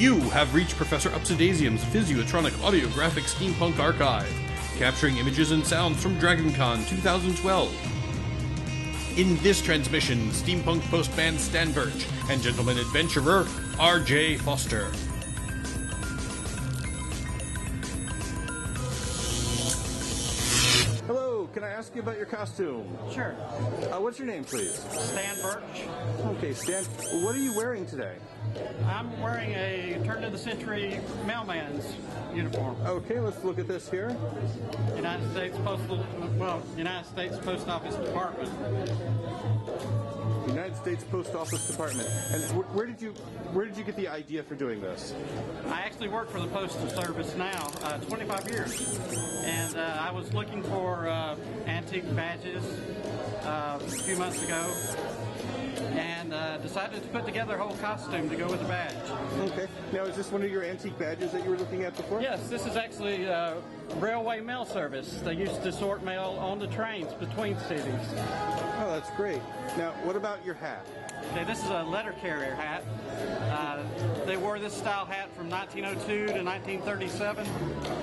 You have reached Professor Upsidasium's Physiotronic Audiographic Steampunk Archive, capturing images and sounds from DragonCon 2012. In this transmission, Steampunk Postman Stan Burch and Gentleman Adventurer R.J. Foster. Hello, can I ask you about your costume? Sure. What's your name, please? Stan Burch. Okay, Stan, what are you wearing today? I'm wearing a turn-of-the-century mailman's uniform. Okay, let's look at this here. United States Post Office Department. United States Post Office Department. And where did you get the idea for doing this? I actually work for the Postal Service now, 25 years. And I was looking for antique badges a few months ago. And decided to put together a whole costume to go with the badge. Okay. Now, is this one of your antique badges that you were looking at before? Yes, this is actually railway mail service. They used to sort mail on the trains between cities. Oh, that's great. Now, what about your hat? Okay, this is a letter carrier hat. They wore this style hat from 1902 to 1937.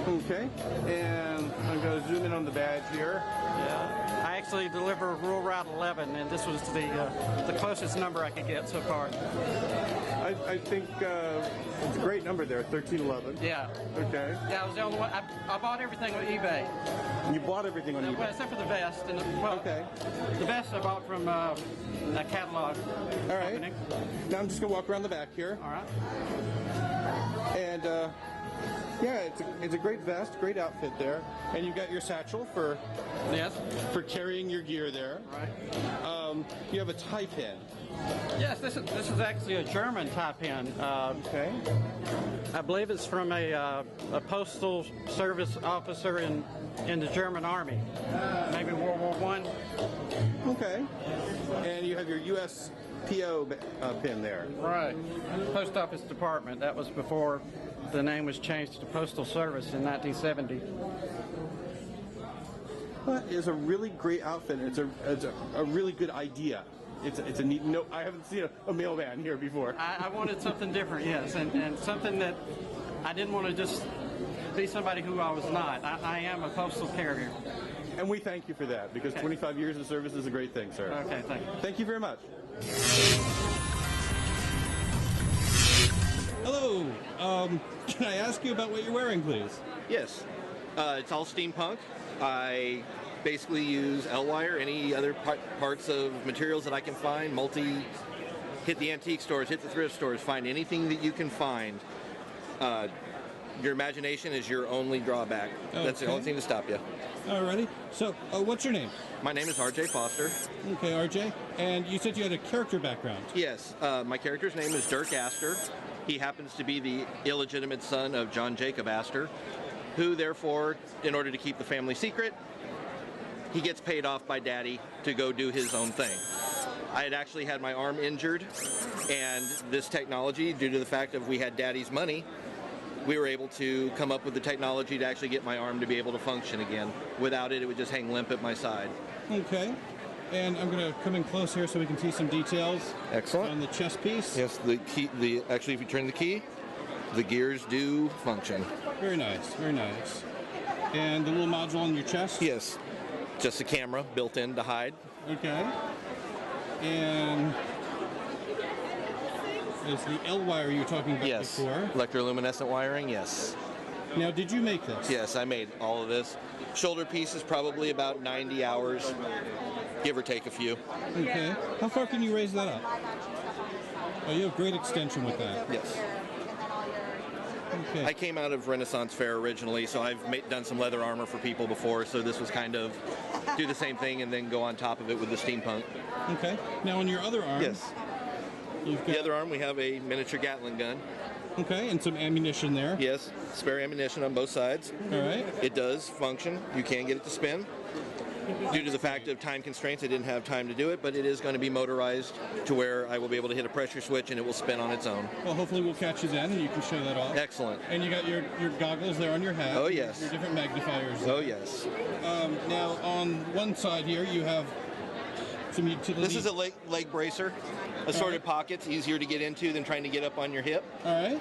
Okay. And I'm going to zoom in on the badge here. Yeah. I actually deliver Rural Route 11, and this was the closest number I could get so far. I think it's a great number there, 1311. Yeah. Okay. Yeah, I was the only one. I bought everything on eBay. You bought everything on eBay? Well, except for the vest. And okay. The vest I bought from a catalog company. Now I'm just going to walk around the back here. All right. And yeah, it's a great vest, great outfit there. And you've got your satchel for carrying your gear there. Right. You have a tie pin. Yes, this is actually a German tie pin. Okay. I believe it's from a postal service officer in the German army, maybe World War I. Okay. And you have your USPO pin there. Right. Post Office Department. That was before the name was changed to Postal Service in 1970. Well, it's a really great outfit. It's a really good idea. It's a neat. No, I haven't seen a mailman here before. I wanted something different, yes, and something that I didn't want to just be somebody who I was not. I am a postal carrier. And we thank you for that, because 25 years of service is a great thing, sir. Okay, thank you. Thank you very much. Hello. Can I ask you about what you're wearing, please? Yes. It's all steampunk. I basically use L-wire, any other parts of materials that I can find, hit the antique stores, hit the thrift stores, find anything that you can find. Your imagination is your only drawback. Okay. That's the only thing to stop you. Alrighty. So, what's your name? My name is R.J. Foster. Okay, R.J. And you said you had a character background. Yes. My character's name is Dirk Astor. He happens to be the illegitimate son of John Jacob Astor, who, therefore, in order to keep the family secret, he gets paid off by Daddy to go do his own thing. I had actually had my arm injured, and this technology, due to the fact that we had Daddy's money, we were able to come up with the technology to actually get my arm to be able to function again. Without it, it would just hang limp at my side. Okay. And I'm going to come in close here so we can see some details. Excellent. On the chest piece. Yes, the key. Actually, if you turn the key, the gears do function. Very nice. Very nice. And the little module on your chest. Yes. Just a camera built in to hide. Okay. And is the L wire you were talking about before? Electroluminescent wiring, yes. Now, did you make this? Yes, I made all of this. Shoulder piece is probably about 90 hours, give or take a few. Okay. How far can you raise that up? Oh, you have great extension with that. Yes. Okay. I came out of Renaissance Fair originally, so I've done some leather armor for people before, so this was kind of do the same thing and then go on top of it with the steampunk. Okay. Now, on your other arm... Yes. You've got... The other arm, we have a miniature Gatling gun. Okay, and some ammunition there. Yes, spare ammunition on both sides. All right. It does function. You can get it to spin. Due to the fact of time constraints, I didn't have time to do it, but it is going to be motorized to where I will be able to hit a pressure switch and it will spin on its own. Well, hopefully we'll catch you then and you can show that off. Excellent. And you got your goggles there on your hat. Oh, yes. Your different magnifiers there. Oh, yes. Now, on one side here, you have some utility. This is a leg bracer. Assorted pockets, easier to get into than trying to get up on your hip. All right.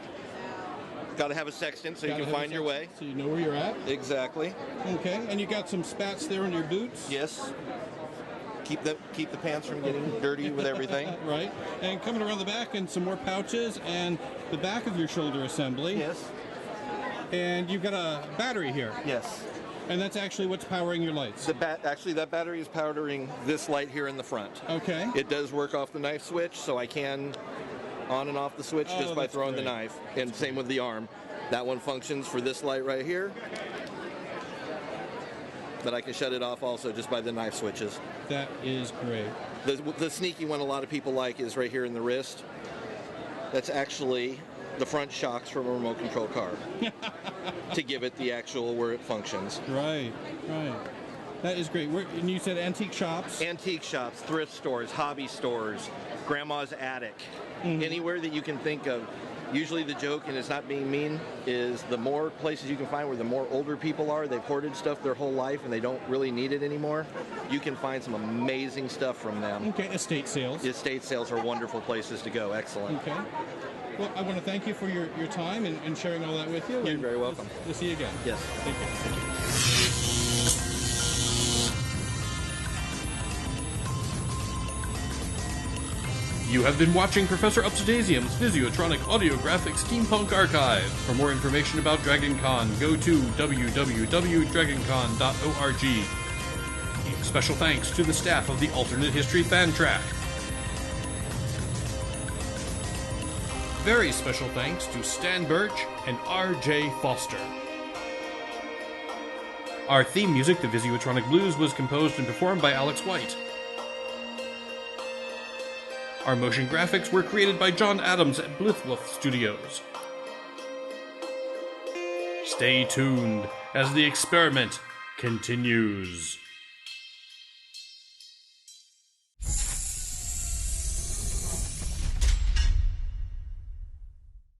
Got to have a sextant so you Gotta can have find a your way. sextant so you know where you're at. Exactly. Okay, and you got some spats there in your boots. Yes. Keep the pants from getting dirty with everything. Right. And coming around the back, and some more pouches, and the back of your shoulder assembly. Yes. And you've got a battery here. Yes. And that's actually what's powering your lights. Actually, that battery is powering this light here in the front. Okay. It does work off the knife switch, so I can on and off the switch just by throwing the knife. And same with the arm. That one functions for this light right here. But I can shut it off also just by the knife switches. That is great. The sneaky one a lot of people like is right here in the wrist. That's actually the front shocks from a remote control car to give it the actual where it functions. Right, right. That is great. And you said antique shops? Antique shops, thrift stores, hobby stores, grandma's attic, anywhere that you can think of. Usually the joke, and it's not being mean, is the more places you can find where the more older people are, they've hoarded stuff their whole life and they don't really need it anymore, you can find some amazing stuff from them. Okay, estate sales. Estate sales are wonderful places to go. Excellent. Okay. Well, I want to thank you for your time and sharing all that with you. You're very welcome. We'll see you again. Yes. Thank you. You have been watching Professor Upsidasium's Physiotronic Audiographic Steampunk Archive. For more information about DragonCon, go to www.dragoncon.org. Special thanks to the staff of the Alternate History Fan Track. Very special thanks to Stan Burch and R.J. Foster. Our theme music, the Physiotronic Blues, was composed and performed by Alex White. Our motion graphics were created by John Adams at Blithwolf Studios. Stay tuned as the experiment continues.